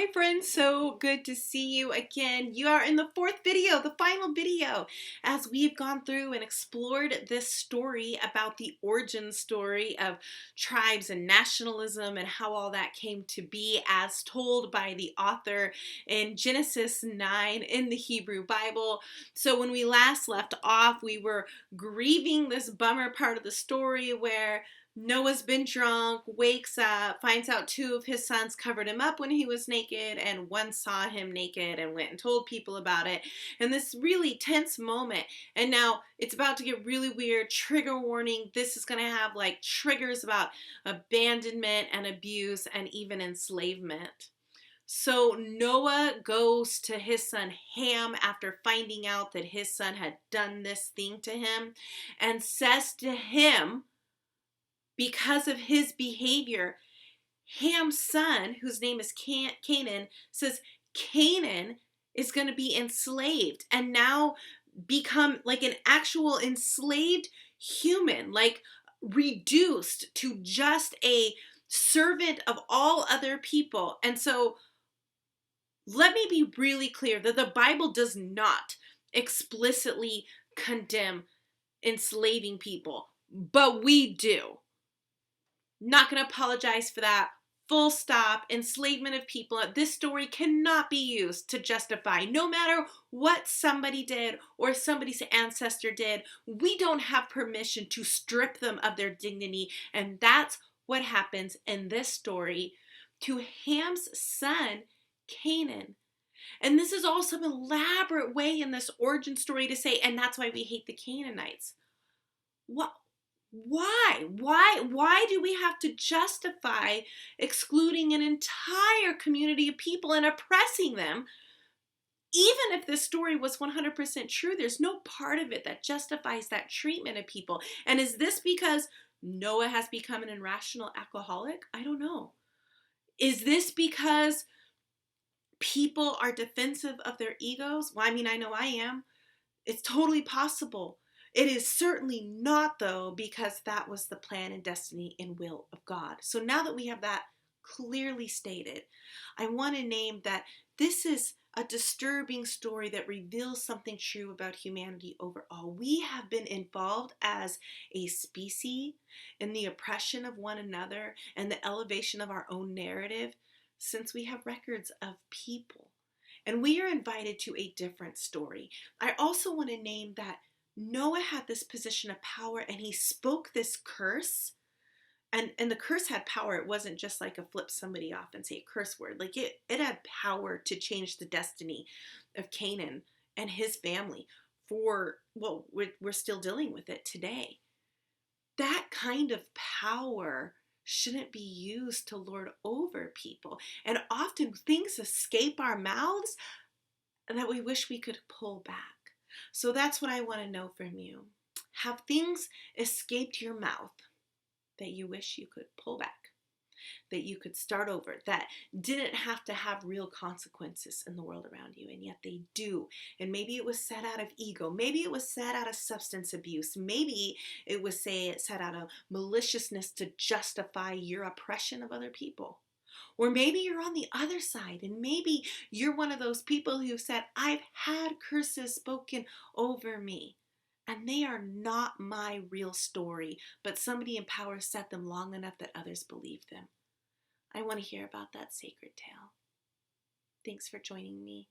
Hi friends, so good to see you again. You are in the fourth video, the final video, as we've gone through and explored this story about the origin story of tribes and nationalism and how all that came to be as told by the author in Genesis 9 in the Hebrew Bible. So when we last left off, we were grieving this bummer part of the story where Noah's been drunk, wakes up, finds out two of his sons covered him up when he was naked, and one saw him naked and went and told people about it. And this really tense moment. And now it's about to get really weird. Trigger warning. This is going to have like triggers about abandonment and abuse and even enslavement. So Noah goes to his son Ham after finding out that his son had done this thing to him and says to him, because of his behavior, Ham's son, whose name is Canaan, says Canaan is going to be enslaved and now become like an actual enslaved human, like reduced to just a servant of all other people. And so let me be really clear that the Bible does not explicitly condemn enslaving people, but we do. Not going to apologize for that. Full stop. Enslavement of people. This story cannot be used to justify, no matter what somebody did or somebody's ancestor did, we don't have permission to strip them of their dignity. And that's what happens in this story to Ham's son, Canaan. And this is all some elaborate way in this origin story to say, and that's why we hate the Canaanites. What? Why do we have to justify excluding an entire community of people and oppressing them? Even if this story was 100% true, there's no part of it that justifies that treatment of people. And is this because Noah has become an irrational alcoholic? I don't know. Is this because people are defensive of their egos? Well, I mean, I know I am. It's totally possible. It is certainly not, though, because that was the plan and destiny and will of God. So now that we have that clearly stated, I want to name that this is a disturbing story that reveals something true about humanity overall. We have been involved as a species in the oppression of one another and the elevation of our own narrative since we have records of people. And we are invited to a different story. I also want to name that Noah had this position of power and he spoke this curse. And the curse had power. It wasn't just like a flip somebody off and say a curse word. Like it had power to change the destiny of Canaan and his family for, well, we're still dealing with it today. That kind of power shouldn't be used to lord over people. And often things escape our mouths that we wish we could pull back. So that's what I want to know from you. Have things escaped your mouth that you wish you could pull back, that you could start over, that didn't have to have real consequences in the world around you, and yet they do? And maybe it was said out of ego. Maybe it was said out of substance abuse. Maybe it was said out of maliciousness to justify your oppression of other people. Or maybe you're on the other side and maybe you're one of those people who said, I've had curses spoken over me and they are not my real story, but somebody in power said them long enough that others believe them. I want to hear about that sacred tale. Thanks for joining me.